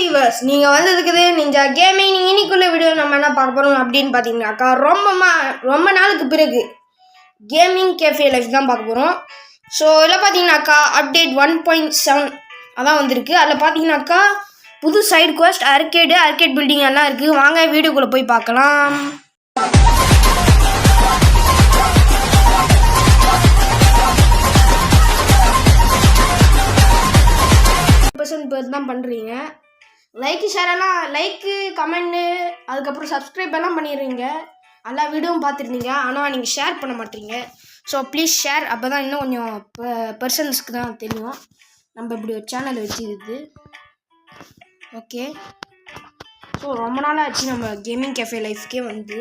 Viewers, நீங்கள் வந்ததுக்குது ninja gaming. இன்னைக்குள்ள video நம்ம என்ன பார்க்க போகிறோம் அப்படின்னு பார்த்தீங்கன்னாக்கா, ரொம்ப நாளுக்கு பிறகு கேமிங் கேஃபே லைஃப் தான் பார்க்க போகிறோம். ஸோ இதில் பார்த்தீங்கன்னாக்கா அப்டேட் 1.7 அதான் வந்திருக்கு. அதில் பார்த்தீங்கன்னாக்கா புது சைடு குவெஸ்ட், அர்கேட் பில்டிங் எல்லாம் இருக்குது. வாங்க வீடியோக்குள்ளே போய் பார்க்கலாம். பேர் தான் பண்ணுறீங்க. லைக்கு கமெண்ட்டு அதுக்கப்புறம் சப்ஸ்கிரைப் எல்லாம் பண்ணிடுறீங்க. எல்லா வீடியோவும் பார்த்துருந்தீங்க, ஆனால் நீங்கள் ஷேர் பண்ண மாட்டீங்க. So please share. அப்போ தான் இன்னும் கொஞ்சம் பர்சன்ஸ்க்கு தான் தெரியும் நம்ம இப்படி ஒரு சேனல் வச்சுருக்குது. ஓகே, ஸோ ரொம்ப நாளாக ஆச்சு நம்ம கேமிங் கேஃபே லைஃப்க்கே வந்து.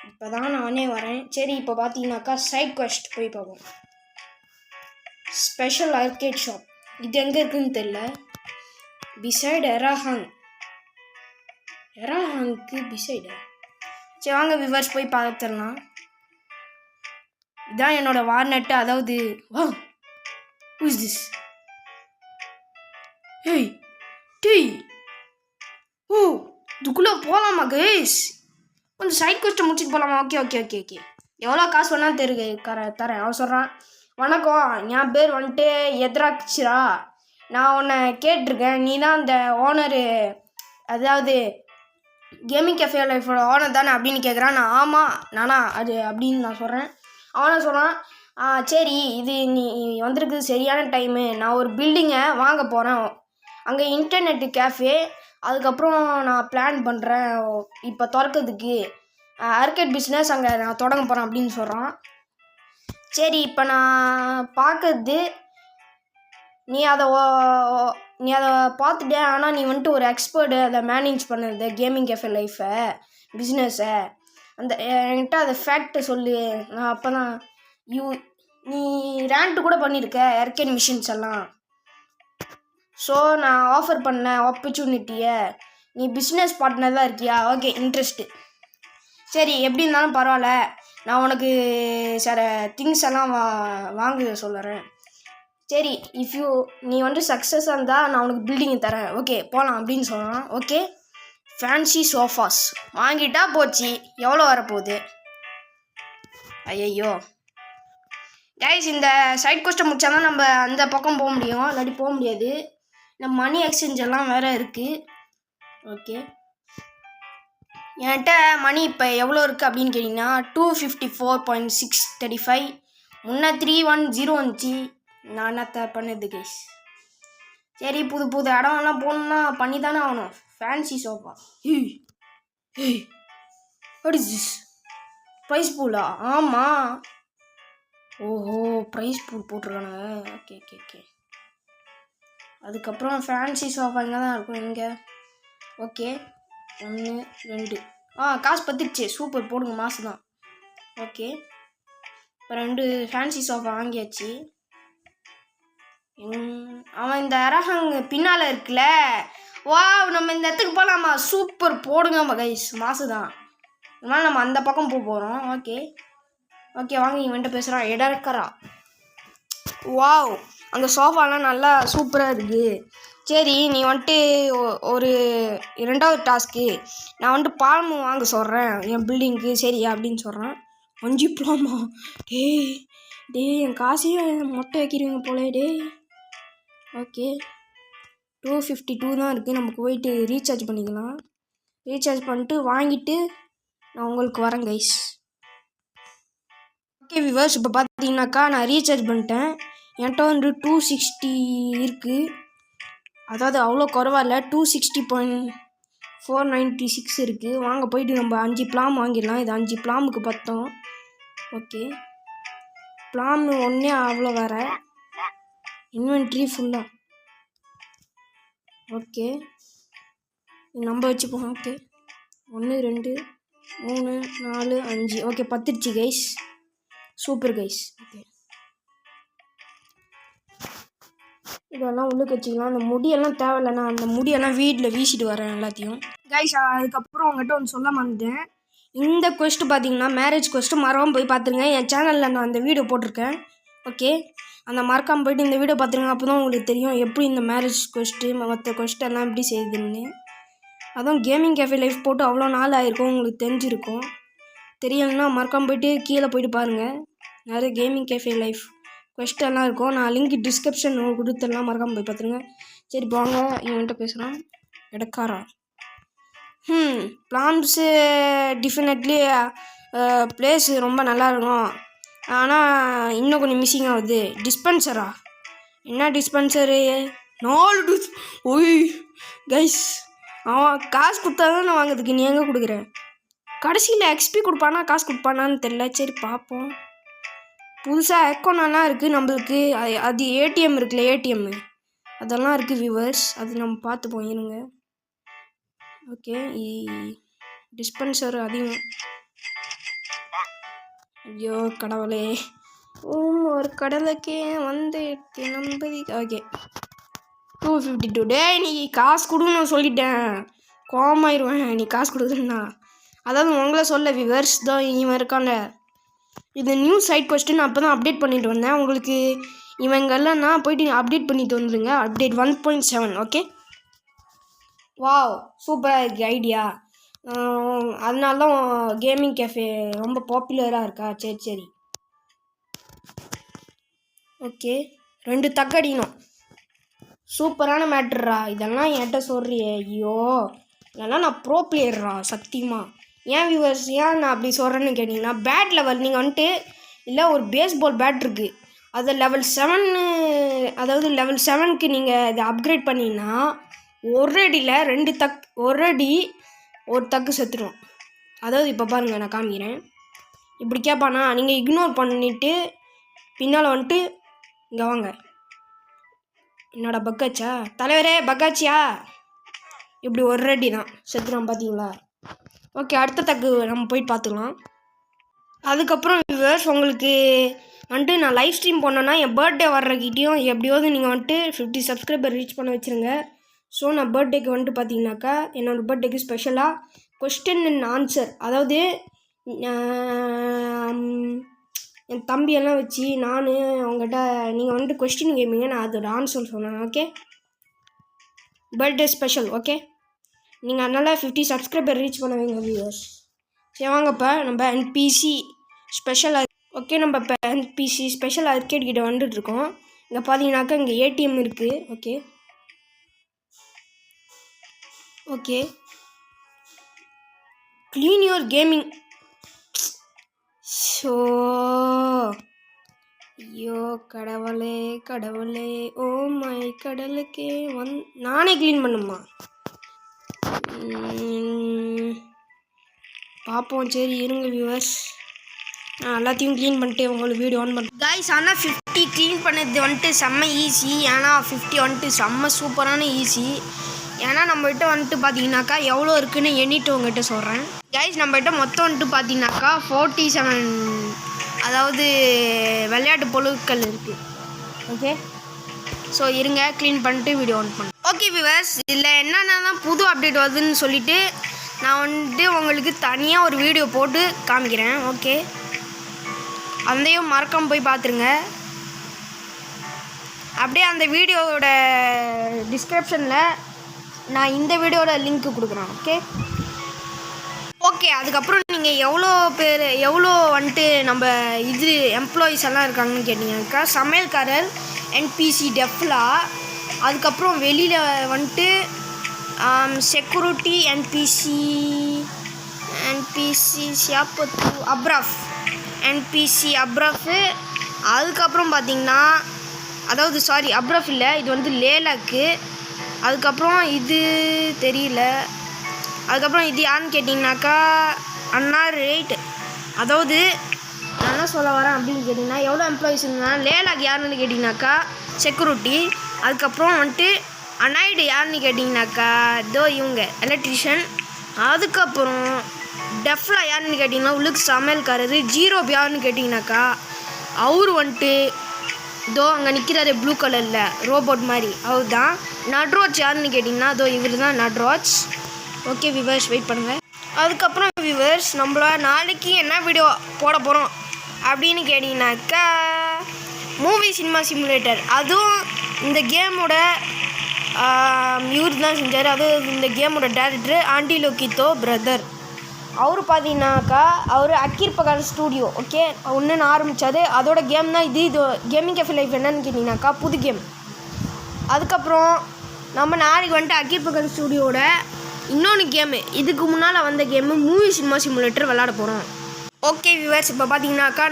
இப்போ தான் நானே வரேன். சரி, இப்போ பார்த்தீங்கன்னாக்கா சைட் குவெஸ்ட் போய் பார்ப்போம். ஸ்பெஷல் ஆர்கேட் ஷாப், இது எங்கே இருக்குதுன்னு தெரில. பிசைடு எராஹாங்க்கு பிசைடு. சரி வாங்க விவர்ஸ் போய் பார்த்துடலாம். இதான் என்னோட வார்நெட்டு. அதாவது who is this? Hey டீ, ஓ இதுக்குள்ளே போகலாமா கைஸ்? கொஞ்சம் சைட் கொஸ்ட்டை முடிச்சுட்டு போகலாமா? ஓகே. எவ்வளோ காசு வேணாலும் தரேன். அவன் சொல்கிறான், வணக்கம், என் பேர் வந்துட்டு எத்ராக்ஷரா. நான் உன்னை கேட்டிருக்கேன், நீ தான் அந்த ஓனரு, அதாவது கேமிங் கேஃபே லைஃபோட ஓனர் தானே அப்படின்னு கேட்குறான். நான் ஆமாம் நானா அது அப்படின்னு நான் சொல்கிறேன். அவனை சொல்கிறான், சரி இது நீ வந்திருக்குது சரியான டைமு. நான் ஒரு பில்டிங்கை வாங்க போகிறேன், அங்கே இன்டர்நெட்டு கேஃபே. அதுக்கப்புறம் நான் பிளான் பண்ணுறேன் இப்போ திறக்கிறதுக்கு ஆர்கேட் பிஸ்னஸ் அங்கே நான் தொடங்க போகிறேன் அப்படின்னு சொல்கிறான். சரி, இப்போ நான் பார்க்கறது நீ அதை பார்த்துட்டே, ஆனால் நீ வந்துட்டு ஒரு எக்ஸ்பர்ட்டு அதை மேனேஜ் பண்ணுறது கேமிங் கேஃபே லைஃப்பை, பிஸ்னஸை. அந்த என்கிட்ட அதை ஃபேக்ட்டை சொல்லு. நான் அப்போ தான் நீ ரேண்ட்டு கூட பண்ணியிருக்க ஆர்கேட் மிஷின்ஸ் எல்லாம். ஸோ நான் ஆஃபர் பண்ணேன் ஆப்பர்ச்சுனிட்டியை. நீ பிஸ்னஸ் பார்ட்னர் தான் இருக்கியா? Okay, interest. சரி, எப்படி இருந்தாலும் பரவாயில்ல, நான் உனக்கு சில திங்ஸ் எல்லாம் வாங்க சொல்லுறேன். சரி, நீ வந்து சக்ஸஸாக இருந்தால் நான் உனக்கு பில்டிங் தரேன். ஓகே போகலாம் அப்படின்னு சொல்கிறான். ஓகே, ஃபேன்சி சோஃபாஸ் வாங்கிட்டா போச்சு. எவ்வளோ வரப்போகுது? ஐயோ கைஸ், இந்த சைட் கொஸ்ட்டை முடிச்சா தான் நம்ம அந்த பக்கம் போக முடியும், இல்லாட்டி போக முடியாது. இந்த மணி எக்ஸ்சேஞ்ச் எல்லாம் வேறு இருக்குது. ஓகே, என்கிட்ட மணி இப்போ எவ்வளோ இருக்குது அப்படின்னு கேட்டிங்கன்னா 254.635. முன்னே 310 வந்துச்சு. நான் என்னத்த பண்ணுது கைஸ்? சரி, புது இடம்லாம் போகணுன்னா பண்ணி தானே ஆகணும். Fancy sofa. What is this? Price பூலா? ஆமாம். ஓஹோ, ப்ரைஸ் பூல் போட்டிருக்கானுங்க. ஓகே. அதுக்கப்புறம் ஃபேன்சி சோஃபா இங்கே தான் இருக்கும். இங்கே ஓகே, 1 2 காசு பத்திடுச்சு. சூப்பர், போடுங்க, மாசு தான். ஓகே, இப்போ 2 ஃபேன்சி சோஃபா வாங்கியாச்சு. அவன் இந்த அரஹாங் பின்னால் இருக்குல்ல, வா நம்ம இந்த இடத்துக்கு போகலாமா? சூப்பர், போடுங்க கைஸ், மாசு தான். அதனால் நம்ம அந்த பக்கம் போகிறோம். ஓகே வாங்க, இவன்ட்ட பேசுகிறான். இடக்கரா, வாவ் அந்த சோஃபாலாம் நல்லா சூப்பராக இருக்குது. சரி, நீ வந்துட்டு ஒரு 2வது டாஸ்க்கு, நான் வந்துட்டு பால்மு வாங்க சொல்கிறேன் என் பில்டிங்க்கு, சரியா அப்படின்னு சொல்கிறேன். 5 பிளாமா? டேய் என் காசையும் மொட்டை வைக்கிறீங்க போலே டேய். ஓகே, 252 தான் இருக்குது. நம்ம போயிட்டு ரீசார்ஜ் பண்ணிக்கலாம். ரீசார்ஜ் பண்ணிட்டு வாங்கிட்டு நான் உங்களுக்கு வரேன் கைஸ். ஓகே விவர்ஸ், இப்போ பார்த்தீங்கன்னாக்கா நான் ரீசார்ஜ் பண்ணிட்டேன். என்கிட்ட வந்து 260 இருக்குது. அதாவது அவ்வளோ குறவாயில்ல, 260.496 இருக்குது. வாங்க போயிட்டு நம்ம 5 பிளாம் வாங்கிடலாம். இது 5 பிளாமுக்கு பத்தோம். ஓகே, பிளாம் ஒன்றே அவ்வளோ வேறு. இன்வென்ட்ரி ஃபுல்லாக. ஓகே, நம்ம வச்சுப்போம். ஓகே, 1 2 3 4 5. ஓகே, பத்துடுச்சு கைஸ். Super guys. ஓகே, இதெல்லாம் உள்ளுக்கு வச்சுக்கலாம். அந்த முடியெல்லாம் தேவையில்லைண்ணா, அந்த முடியெல்லாம் வீட்டில் வீசிட்டு வரேன் எல்லாத்தையும் கைஸ். அதுக்கப்புறம் உங்கள்கிட்ட ஒன்று சொல்ல மாட்டேன். இந்த கொஸ்ட்டு பார்த்தீங்கன்னா மேரேஜ் கொஸ்ட்டு, மறவாமல் போய் பார்த்துருங்க. என் சேனலில் நான் அந்த வீடியோ போட்டிருக்கேன். ஓகே, அந்த மறக்காமல் போய்ட்டு இந்த வீடியோ பார்த்துருங்க. அப்போ தான் உங்களுக்கு தெரியும் எப்படி இந்த மேரேஜ் கொஸ்ட்டு மற்ற கொஸ்டெல்லாம் எப்படி செய்யுதுன்னு. அதுவும் கேமிங் கேஃபே லைஃப் போட்டு அவ்வளோ நாள் ஆகிருக்கும், உங்களுக்கு தெரிஞ்சிருக்கும். தெரியலன்னா மறக்காமல் போய்ட்டு கீழே போய்ட்டு பாருங்கள். நிறைய கேமிங் கேஃபே லைஃப் கொஸ்டெல்லாம் இருக்கும். நான் லிங்க் டிஸ்கிரிப்ஷன் கொடுத்துடலாம், மறக்காமல் போய் பார்த்துருங்க. சரி வாங்க இவன்கிட்ட பேசுகிறான். இடக்காரா பிளான்ஸு டிஃபினெட்லி பிளேஸ் ரொம்ப நல்லா இருக்கும். ஆனால் இன்னும் கொஞ்சம் மிஸ்ஸிங் ஆகுது. டிஸ்பென்சரா? என்ன டிஸ்பென்சரு? 4 ஓய் கைஸ், அவன் காசு கொடுத்தா தான் நான் வாங்குறதுக்கு. நீ எங்கே கொடுக்குற? கடைசியில் எக்ஸ்பி கொடுப்பானா காசு கொடுப்பானான்னு தெரில. சரி பார்ப்போம். புதுசாக அக்கௌண்ட்லாம் இருக்குது நம்மளுக்கு. அது ஏடிஎம் இருக்குல்ல, ஏடிஎம் அதெல்லாம் இருக்குது வியூவர்ஸ். அது நம்ம பார்த்துப்போம் இருங்க. ஓகே, டிஸ்பென்சர் அதிகம். ஐயோ கடவுளே, ஒரு கடலுக்கே வந்து நம்பதி. ஓகே 252. டே நீ காசு கொடுன்னு சொல்லிட்டேன், கோமாயிருவேன் நீ காசு கொடுக்குறேன்னா. அதாவது உங்களை சொல்ல வியூவர்ஸ் தான் இவன் இருக்காங்க. இது நியூ சைட் கொஸ்டின் அப்போ தான் அப்டேட் பண்ணிட்டு வந்தேன். உங்களுக்கு இவங்கெல்லாம் நான் போய்ட்டு அப்டேட் பண்ணிட்டு வந்துடுங்க. அப்டேட் 1.7. ஓகே, வாவ் சூப்பராக இருக்குது ஐடியா. அதனால தான் கேமிங் கேஃபே ரொம்ப பாப்புலராக இருக்கா? சரி சரி ஓகே. 2 தக்கடிக்கணும். சூப்பரான மேட்ருரா. இதெல்லாம் என்கிட்ட சொல்கிறியே. ஐயோ இதெல்லாம் நான் ப்ரோ பிளேயர்ரா சத்தியமாக. ஏன் வியூவர்ஸ் ஏன் நான் அப்படி சொல்கிறேன்னு கேட்டிங்கன்னா, பேட் லெவல் நீங்கள் வந்துட்டு இல்லை ஒரு பேஸ்பால் பேட் இருக்குது, அது லெவல் 7. அதாவது லெவல் 7க்கு நீங்கள் இதை அப்கிரேட் பண்ணிங்கன்னா ஒரு அடியில் 2 தக், ஒரு அடி ஒரு தக்கு செத்துடும். அதாவது இப்போ பாருங்கள் நான் காமிக்கிறேன். இப்படி கேட்பானா, நீங்கள் இக்னோர் பண்ணிவிட்டு பின்னால் வந்துட்டு இங்கே வாங்க. என்னடா பக்காச்சா தலைவரே, பக்காச்சியா? இப்படி ஒரு அடி தான் செத்துடும் பார்த்தீங்களா? ஓகே, அடுத்த தக்கு நம்ம போயிட்டு பார்த்துக்கலாம். அதுக்கப்புறம் வியூவர்ஸ் உங்களுக்கு வந்துட்டு நான் லைவ் ஸ்ட்ரீம் பண்ணேன்னா என் பர்த்டே வர்றக்கிட்டையும் எப்படியாவது நீங்கள் வந்துட்டு 50 சப்ஸ்கிரைபர் ரீச் பண்ண வச்சுருங்க. ஸோ நான் பர்த்டேக்கு வந்துட்டு பார்த்தீங்கன்னாக்கா என்னோடய பர்த்டேக்கு ஸ்பெஷலாக கொஸ்டின் அண்ட் ஆன்சர், அதாவது என் தம்பியெல்லாம் வச்சு நான் அவங்ககிட்ட நீங்கள் வந்துட்டு கொஸ்டின் கேட்பீங்க, நான் அதோட ஆன்சர் சொன்னேன். Okay, birthday special. ஓகே, நீங்கள் அதனால் 50 சப்ஸ்கிரைபர் ரீச் பண்ண வைங்க வியூவர்ஸ். சரி வாங்க இப்போ நம்ம என்பிசி ஸ்பெஷல். ஓகே, நம்ம இப்போ என்பிசி ஸ்பெஷல் ஆர்கேட் கிட்ட வந்துட்டுருக்கோம். இங்கே பார்த்தீங்கன்னாக்கா இங்கே ஏடிஎம் இருக்குது. Okay okay, clean your gaming. So ஐயோ கடவுளே கடவுளே, ஓ மை கடலுக்கே நானே க்ளீன் பண்ணுமா? பார்ப்போம். சரி இருங்க வியூவர்ஸ், நான் எல்லாத்தையும் க்ளீன் பண்ணிட்டு உங்களுக்கு வீடியோ ஆன் பண்ணுறேன் கைஸ். ஆனால் 50 க்ளீன் பண்ணது வந்துட்டு செம்ம ஈஸி. ஏன்னா 50 வந்துட்டு செம்ம சூப்பரான ஈஸி. ஏன்னா நம்மகிட்ட வந்துட்டு பார்த்தீங்கன்னாக்கா எவ்வளோ இருக்குதுன்னு எண்ணிட்டு உங்கள்கிட்ட சொல்கிறேன் கைஸ். நம்மகிட்ட மொத்தம் வந்துட்டு பார்த்தீங்கன்னாக்கா 47 அதாவது விளையாட்டு பொருட்கள் இருக்குது. ஓகே, ஸோ இருங்க க்ளீன் பண்ணிட்டு வீடியோ ஆன் பண்ணேன். ஓகே வியூவர்ஸ், இதில் என்னென்னா புது அப்டேட் வருதுன்னு சொல்லிவிட்டு நான் வந்துட்டு உங்களுக்கு தனியாக ஒரு வீடியோ போட்டு காமிக்கிறேன். ஓகே, அதையும் மறக்காமல் போய் பார்த்துருங்க. அப்படியே அந்த வீடியோவோட டிஸ்கிரிப்ஷனில் நான் இந்த வீடியோட லிங்க்கு கொடுக்குறேன். ஓகே ஓகே, அதுக்கப்புறம் நீங்கள் எவ்வளோ வந்துட்டு நம்ம இது எம்ப்ளாயீஸ் எல்லாம் இருக்காங்கன்னு கேட்டிங்கனாக்கா, சமையல்காரர் என்பிசி டெஃப்லா, அதுக்கப்புறம் வெளியில் வந்துட்டு செக்யூரிட்டி என்பிசி சியாப்பத்து அப்ராஃப் என்பிசி அப்ராஃபு. அதுக்கப்புறம் பார்த்திங்கன்னா அதாவது சாரி அப்ராஃப் இல்லை, இது வந்து லேலாக்கு. அதுக்கப்புறம் இது தெரியல. அதுக்கப்புறம் இது யாருன்னு கேட்டிங்கனாக்கா அண்ணா ரைட். அதாவது நான் என்ன சொல்ல வரேன் அப்படின்னு கேட்டிங்கன்னா, எவ்வளோ எம்ப்ளாயீஸ் இருந்தால் லேலாக் யாருன்னு கேட்டிங்கனாக்கா செக்யூரிட்டி. அதுக்கப்புறம் வந்துட்டு அனாய்டு யாருன்னு கேட்டிங்கனாக்கா இதோ இவங்க எலக்ட்ரிஷியன். அதுக்கப்புறம் டெஃப்லா யாருன்னு கேட்டிங்கன்னா உள்ளுக்கு சமையல்காரரு. ஜீரோ யாருன்னு கேட்டிங்கனாக்கா அவர் வந்துட்டு இதோ அங்கே நிற்கிறாரு ப்ளூ கலரில் ரோபோட் மாதிரி, அவர் தான். நட்ராஜ் யாருன்னு கேட்டிங்கன்னா இதோ இவர் தான் நட்ராஜ். ஓகே வியூவர்ஸ் வெயிட் பண்ணுங்கள். அதுக்கப்புறம் வியூவர்ஸ் நம்மள நாளைக்கு என்ன வீடியோ போட போகிறோம் அப்படின்னு கேட்டிங்கனாக்கா மூவி சினிமா சிமுலேட்டர். அதுவும் இந்த கேமோட இவர் தான் செஞ்சார். அதுவும் இந்த கேமோட டேரக்டர் ஆண்டி லோகித்தோ பிரதர். அவர் பார்த்தீங்கன்னாக்கா அவர் அக்கீர் பகான் ஸ்டூடியோ ஓகே ஒன்றுன்னு ஆரம்பித்தார். அதோட கேம் தான் இது கேமிங் கேஃபே லைஃப் என்னன்னு கேட்டிங்கனாக்கா புது கேம். அதுக்கப்புறம் நம்ம நாளைக்கு வந்துட்டு அக்கீர் பகான் ஸ்டூடியோட இன்னொன்று கேமு, இதுக்கு முன்னால் வந்த கேமு மூவி சினிமா சிமுலேட்டர் விளாட போகிறோம். ஓகே வியூவர்ஸ், இப்போ பார்த்தீங்கன்னாக்கா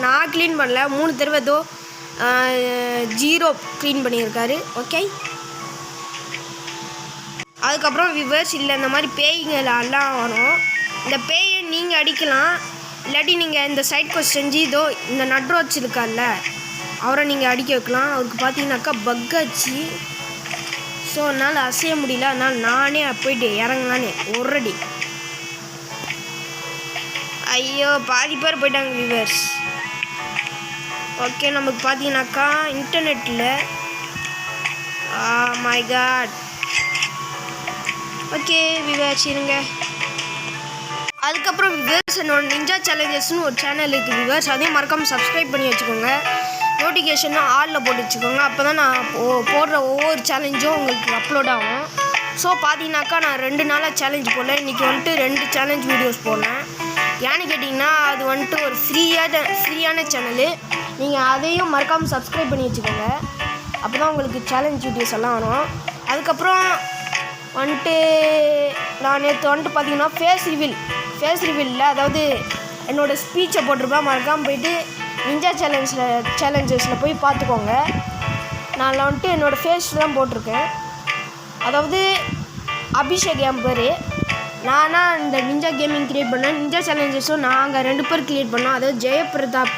நான் க்ளீன் பண்ணல, 3 தடவை ஏதோ 0 க்ளீன் பண்ணியிருக்காரு. ஓகே, அதுக்கப்புறம் வியூவர்ஸ் இல்லை இந்த மாதிரி பேய்களெல்லாம் வரும். இந்த பேயை நீங்கள் அடிக்கலாம், இல்லாட்டி நீங்கள் இந்த சைட் கோஸ்ட் செஞ்சு இதோ இந்த நட்ரோச் இருக்கார்ல அவரை நீங்கள் அடிக்க வைக்கலாம். அவருக்கு பார்த்தீங்கன்னாக்கா பக்காச்சு. ஸோ அதனால் அசைய முடியல, அதனால் நானே போயிட்டு இறங்கலான்னு ஒரு அடி. ஐயோ பாதி பேர் போயிட்டாங்க வியூவர்ஸ். ஓகே, நமக்கு பார்த்தீங்கன்னாக்கா இன்டர்நெட்டில் மை காட். ஓகே வியூவர்ஸ் இருங்க. அதுக்கப்புறம் வியூவர்ஸ் என்னோட நிஞ்சா சேலஞ்சஸ்னு ஒரு சேனல் இருக்குது வியூவர்ஸ், அதையும் மறக்காமல் சப்ஸ்கிரைப் பண்ணி வச்சுக்கோங்க. நோட்டிஃபிகேஷனும் ஆலில் போட்டு வச்சுக்கோங்க. அப்போ தான் நான் போடுற ஒவ்வொரு சேலஞ்சும் உங்களுக்கு அப்லோட் ஆகும். ஸோ பார்த்தீங்கன்னாக்கா நான் 2 நாளாக சேலஞ்ச் போடல, இன்றைக்கி வந்துட்டு 2 சேலஞ்ச் வீடியோஸ் போடலேன். ஏன்னு கேட்டிங்கன்னா அது வந்துட்டு ஒரு ஃப்ரீயான சேனலு. நீங்கள் அதையும் மறக்காமல் சப்ஸ்கிரைப் பண்ணி வச்சுக்கோங்க. அப்போ தான் உங்களுக்கு சேலஞ்ச் வீடியோஸ் எல்லாம் வரும். அதுக்கப்புறம் வந்துட்டு நான் நேற்று வந்துட்டு பார்த்தீங்கன்னா ஃபேஸ் ரிவீலில் அதாவது என்னோடய ஸ்பீச்சை போட்டிருப்பேன். மறக்காமல் போயிட்டு நிஞ்சா சேலஞ்சஸில் போய் பார்த்துக்கோங்க. நான் வந்துட்டு என்னோடய ஃபேஸ் தான் போட்டிருக்கேன். அதாவது அபிஷேக் என் பேர். நானாக இந்த நிஞ்சா கேமிங் க்ரியேட் பண்ணேன். நிஞ்சா சேலஞ்சஸும் நாங்கள் 2 பேர் க்ரியேட் பண்ணோம். அதாவது ஜெயபிரதாப்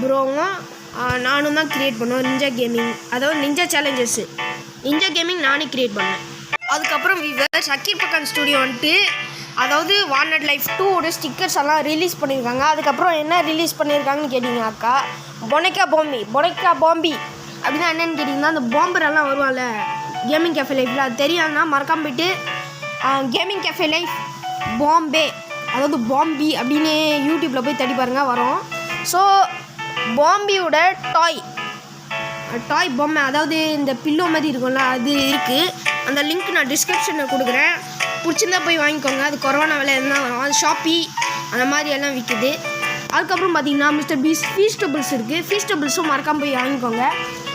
ப்ரோவும் நானும் தான் க்ரியேட் பண்ணோம் நிஞ்சா கேமிங். அதாவது நிஞ்சா சேலஞ்சஸ்ஸு நிஞ்சா கேமிங் நானே க்ரியேட் பண்ணேன். அதுக்கப்புறம் வியூவர்ஸ் அக்கீர் பகான் ஸ்டூடியோ வந்துட்டு அதாவது வாண்டட் லைஃப் 2 ஸ்டிக்கர்ஸ் எல்லாம் ரிலீஸ் பண்ணியிருக்காங்க. அதுக்கப்புறம் என்ன ரிலீஸ் பண்ணியிருக்காங்கன்னு கேட்டிங்கனாக்கா பொனைக்கா பாம்பி அப்படின்னா என்னென்னு கேட்டிங்கன்னா அந்த பாம்பரெல்லாம் வருவாங்கள்ல கேமிங் கேஃபே லைஃப்பில், அது தெரியாதுன்னா மறக்காமல் போய்ட்டு கேமிங் கேஃபே லைஃப் பாம்பே அதாவது பாம்பி அப்படின்னு யூடியூப்பில் போய் தேடி பாருங்கள் வரும். ஸோ பாம்பியோட டாய் பொம்மை அதாவது இந்த பில்லோ மாதிரி இருக்கும்ல அது இருக்குது. அந்த லிங்க் நான் டிஸ்கிரிப்ஷனில் கொடுக்குறேன், பிடிச்சிருந்தா போய் வாங்கிக்கோங்க. அது கொரோனா விலை எல்லாம் வரும். அது ஷாப்பி அந்த மாதிரி எல்லாம் விற்குது. அதுக்கப்புறம் பார்த்தீங்கன்னா மிஸ்டர் பீஸ் ஃபீஸ்டபிள்ஸ் இருக்குது. ஃபீஸ்டபிள்ஸும் மறக்காமல் போய் வாங்கிக்கோங்க.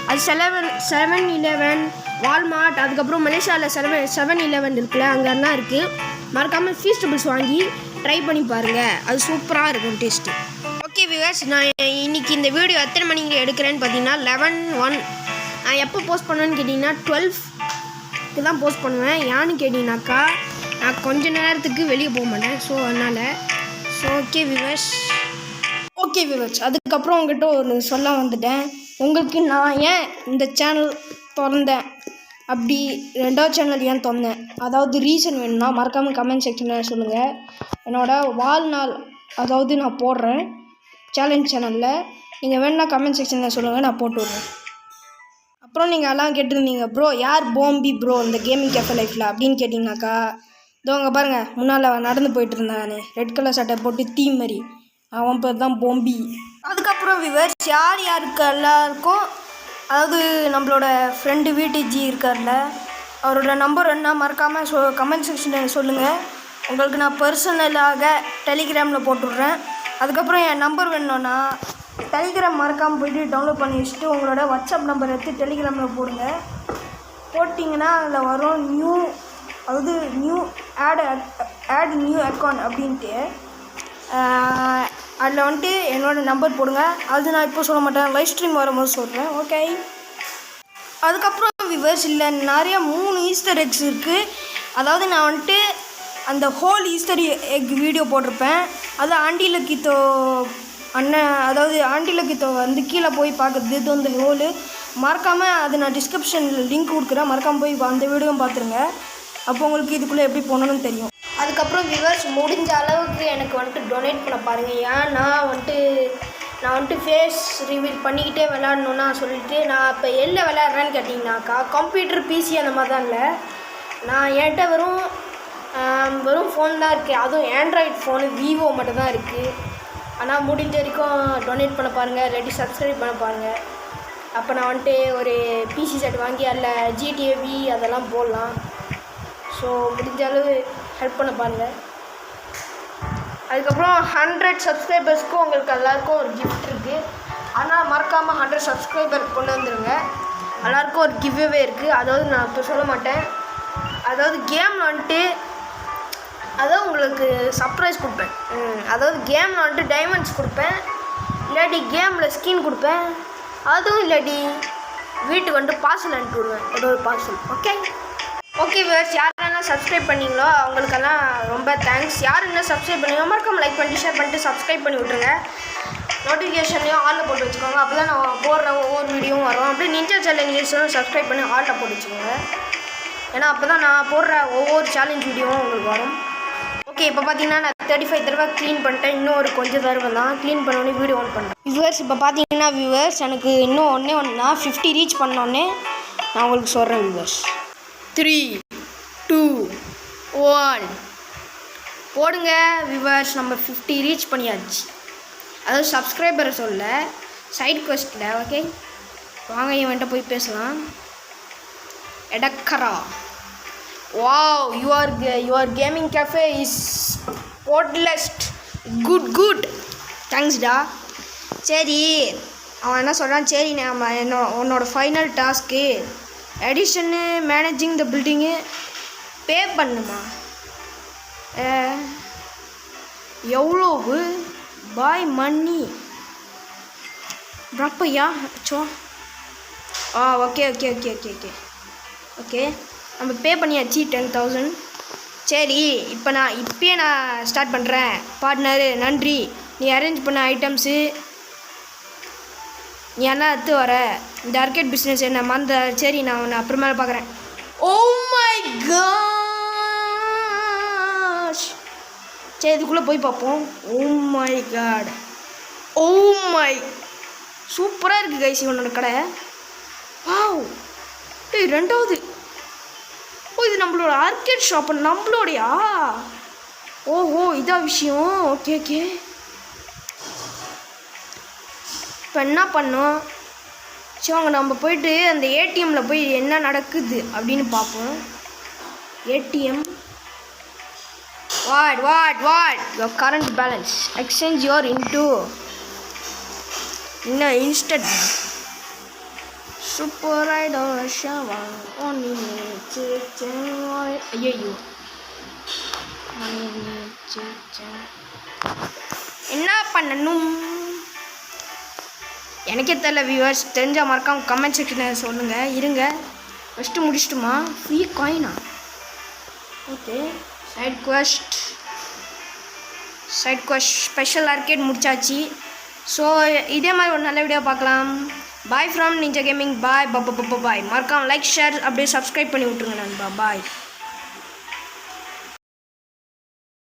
அது 7-11 வால்மார்ட் அதுக்கப்புறம் மலேசியாவில் 7-11 இருக்குல்ல அங்கெல்லாம் இருக்குது. மறக்காமல் ஃபீஸ்டபிள்ஸ் வாங்கி ட்ரை பண்ணி பாருங்கள், அது சூப்பராக இருக்கும் டேஸ்ட்டு. ஓகே வியூவர்ஸ், நான் இன்றைக்கி இந்த வீடியோ எத்தனை மணிக்கு எடுக்கிறேன்னு பார்த்தீங்கன்னா 11:01. நான் எப்போ போஸ்ட் பண்ணுவேன்னு கேட்டிங்கன்னா 12க்கு தான் போஸ்ட் பண்ணுவேன். ஏன்னு கேட்டிங்கனாக்கா நான் கொஞ்ச நேரத்துக்கு வெளியே போக மாட்டேன். ஸோ அதனால் ஓகே வியூவர்ஸ் அதுக்கப்புறம் உங்கள்கிட்ட ஒரு சொல்ல வந்துட்டேன். உங்களுக்கு நான் ஏன் இந்த சேனல் திறந்தேன், அப்படி 2வது சேனல் ஏன் திறந்தேன், அதாவது ரீசன் வேணும்னா மறக்காமல் கமெண்ட் செக்ஷனில் சொல்லுங்கள். என்னோடய வாழ்நாள் அதாவது நான் போடுறேன் சேலஞ்ச் சேனலில், நீங்கள் வேணும்னா கமெண்ட் செக்ஷனில் சொல்லுங்கள், நான் போட்டு விட்றேன். அப்புறம் நீங்கள் எல்லாம் கேட்டிருந்தீங்க ப்ரோ யார் பாம்பி ப்ரோ இந்த கேமிங் கேஃபே லைஃப்பில் அப்படின்னு கேட்டிங்கனாக்கா இதோ அங்கே பாருங்கள் முன்னால் நடந்து போயிட்டு இருந்தேன் நான், ரெட் கலர் சட்டை போட்டு தீ மாதிரி, அவன் பேர் தான் பாம்பி. அதுக்கப்புறம் விவர்ஸ் யாருக்கு எல்லாருக்கும் அதாவது நம்மளோட ஃப்ரெண்டு VTG இருக்கார்ல அவரோட நம்பர் என்ன மறக்காமல் கமெண்ட் செக்ஷனில் சொல்லுங்கள். உங்களுக்கு நான் பர்சனலாக டெலிகிராமில் போட்டுவிட்றேன். அதுக்கப்புறம் என் நம்பர் வேணுன்னா டெலிகிராம் மறக்காமல் போய்ட்டு டவுன்லோட் பண்ணி வச்சுட்டு உங்களோட வாட்ஸ்அப் நம்பர் எடுத்து டெலிகிராமில் போடுங்க. போட்டிங்கன்னா அதில் வரும் நியூ ஆட் நியூ அக்கௌண்ட் அப்படின்ட்டு அதில் வந்துட்டு என்னோடய நம்பர் போடுங்க. அது நான் இப்போ சொல்ல மாட்டேன், லைவ் ஸ்ட்ரீம் வரும்போது சொல்கிறேன். ஓகே, அதுக்கப்புறம் விவர்ஸ் இல்லை நிறையா 3 ஈஸ்டர் எக்ஸ் இருக்குது. அதாவது நான் வந்துட்டு அந்த ஹோல் ஈஸ்டர் எக் வீடியோ போட்டிருப்பேன். அது ஆண்டி லக்கித்தோ அண்ணன் அதாவது ஆண்டி லக்கித்தோ வந்து கீழே போய் பார்க்குறது இது வந்து ஹோலு. மறக்காமல் அது நான் டிஸ்கிரிப்ஷனில் லிங்க் கொடுக்குறேன், மறக்காமல் போய் அந்த வீடியோவும் பார்த்துருங்க. அப்போ உங்களுக்கு இதுக்குள்ளே எப்படி போகணுன்னு தெரியும். அதுக்கப்புறம் விவர்ஸ் முடிஞ்ச அளவுக்கு எனக்கு வந்துட்டு டொனேட் பண்ண பாருங்கள். ஏன் நான் வந்துட்டு ஃபேஸ் ரிவீல் பண்ணிக்கிட்டே விளாட்ணுன்னா சொல்லிவிட்டு நான் இப்போ எல்லாம் விளையாடுறேன்னு கேட்டிங்கனாக்கா கம்ப்யூட்டர் PC அந்த மாதிரி தான் இல்லை, நான் என்கிட்ட வெறும் ஃபோன் தான் இருக்குது. அதுவும் ஆண்ட்ராய்டு ஃபோனு விவோ மட்டும் தான் இருக்குது. ஆனால் முடிஞ்ச வரைக்கும் டொனேட் பண்ண பாருங்கள், இல்லாட்டி சப்ஸ்கிரைப் பண்ண பாருங்கள். அப்போ நான் வந்துட்டு ஒரு பிசி செட் வாங்கி அதில் ஜிடிஏவி அதெல்லாம் போடலாம். ஸோ முடிஞ்ச அளவு ஹெல்ப் பண்ண பாருங்கள். அதுக்கப்புறம் 100 சப்ஸ்கிரைபர்ஸ்க்கும் உங்களுக்கு எல்லாருக்கும் ஒரு கிஃப்ட் இருக்குது. ஆனால் மறக்காமல் 100 சப்ஸ்கிரைபர் கொண்டு வந்துடுங்க. எல்லாருக்கும் ஒரு கிவ்வே இருக்குது. அதாவது நான் இப்போ சொல்ல மாட்டேன். அதாவது கேமில் வந்துட்டு உங்களுக்கு சர்ப்ரைஸ் கொடுப்பேன். அதாவது கேமில் வந்துட்டு டைமண்ட்ஸ் கொடுப்பேன், இல்லாட்டி கேமில் ஸ்கின் கொடுப்பேன், அதுவும் இல்லாட்டி வீட்டுக்கு வந்துட்டு பார்சல் அனுப்பி விடுவேன், ஏதோ ஒரு பார்சல். ஓகே வியூவர்ஸ், யாரெல்லாம் சப்ஸ்கிரைப் பண்ணிங்களோ அவங்களுக்கெல்லாம் ரொம்ப தேங்க்ஸ். யார் இன்னும் சப்ஸ்கிரைப் பண்ணுங்க மறக்காம லைக் பண்ணிட்டு ஷேர் பண்ணிட்டு சப்ஸ்கிரைப் பண்ணி விட்ருங்க. நோட்டிஃபிகேஷன்லையும் ஆலில் போட்டு வச்சுக்கோங்க. அப்போ தான் நான் போடுற ஒவ்வொரு வீடியோவும் வரும். அப்படியே நிஞ்சா சேலஞ்சஸும் சப்ஸ்கிரைப் பண்ணி ஆலில் போட்டு வச்சுக்கோங்க. ஏன்னா அப்போ தான் நான் போடுற ஒவ்வொரு சேலஞ்ச் வீடியோவும் உங்களுக்கு வரும். ஓகே, இப்போ பார்த்தீங்கன்னா நான் 35 தடவை க்ளீன் பண்ணிட்டேன். இன்னும் ஒரு கொஞ்சம் தடவை தான் க்ளீன் பண்ணோன்னே வீடியோ ஆன் பண்ணேன். வியூவர்ஸ் இப்போ பார்த்தீங்கன்னா எனக்கு இன்னும் ஒன்று தான் 50 ரீச் பண்ணோன்னே நான் உங்களுக்கு சொல்கிறேன். வியூவர்ஸ் 3, 2, 1 போடுங்க. வியூவர்ஸ் நம்ம 50 ரீச் பண்ணியாச்சு. அதாவது சப்ஸ்கிரைபரை சொல்ல, சைட் குவெஸ்ட்டில். ஓகே, வாங்க இவன்ட்ட போய் பேசலாம். எடக்கரா, wow, your gaming cafe is spotless, good தேங்க்ஸ்டா. சரி, அவன் என்ன சொல்கிறான், சரி நம்ம உன்னோட ஃபைனல் டாஸ்க்கு எடிஷனு மேனேஜிங் த பில்டிங்கு பே பண்ணுமா? எவ்வளவு பாய் மணி ரப்பையா சோ? ஓகே நம்ம பே பண்ணியாச்சு 10,000. சரி, இப்போயே நான் ஸ்டார்ட் பண்ணுறேன். பார்ட்னரு நன்றி, நீ அரேஞ்ச் பண்ண ஐட்டம்ஸு நீ என்ன எடுத்து வர, இந்த ஆர்கேட் பிஸ்னஸ் என்ன மறந்த. சரி, நான் உன்னை அப்புறமேல பார்க்குறேன். ஓ மை காட், சரி இதுக்குள்ளே போய் பார்ப்போம். Oh my God, oh my, சூப்பராக இருக்குது கைஸ் இவனோட கடை. வாவ், ரெண்டாவது. இது நம்மளோட ஆர்கேட் ஷாப்பு, நம்மளோடையா? ஓஹோ, இதான் விஷயம். ஓகே இப்போ என்ன பண்ணோம்? சரி வாங்க நம்ம போயிட்டு அந்த ஏடிஎம்மில் போய் என்ன நடக்குது அப்படின்னு பார்ப்போம். ATM, what your current balance exchange your into இன்னும் இன்ஸ்டன்ட் சூப்பர் ரைடர் ஷவா ஒன்று. ஐயோ, என்ன பண்ணணும் எனக்கே தெரியல. வியூவர்ஸ் தெரிஞ்சால் மறக்காம கமெண்ட் செக்ஷனில் சொல்லுங்கள். இருங்க, ஃபஸ்ட்டு முடிச்சிட்டுமா? ஃப்ரீ காயினா? Okay, side quest special arcade முடிச்சாச்சு. ஸோ இதே மாதிரி ஒரு நல்ல வீடியோ பார்க்கலாம். Bye from ninja gaming. Bye. மறக்காம லைக் ஷேர் அப்படியே சப்ஸ்கிரைப் பண்ணி விட்ருங்க நண்பா. பாய்.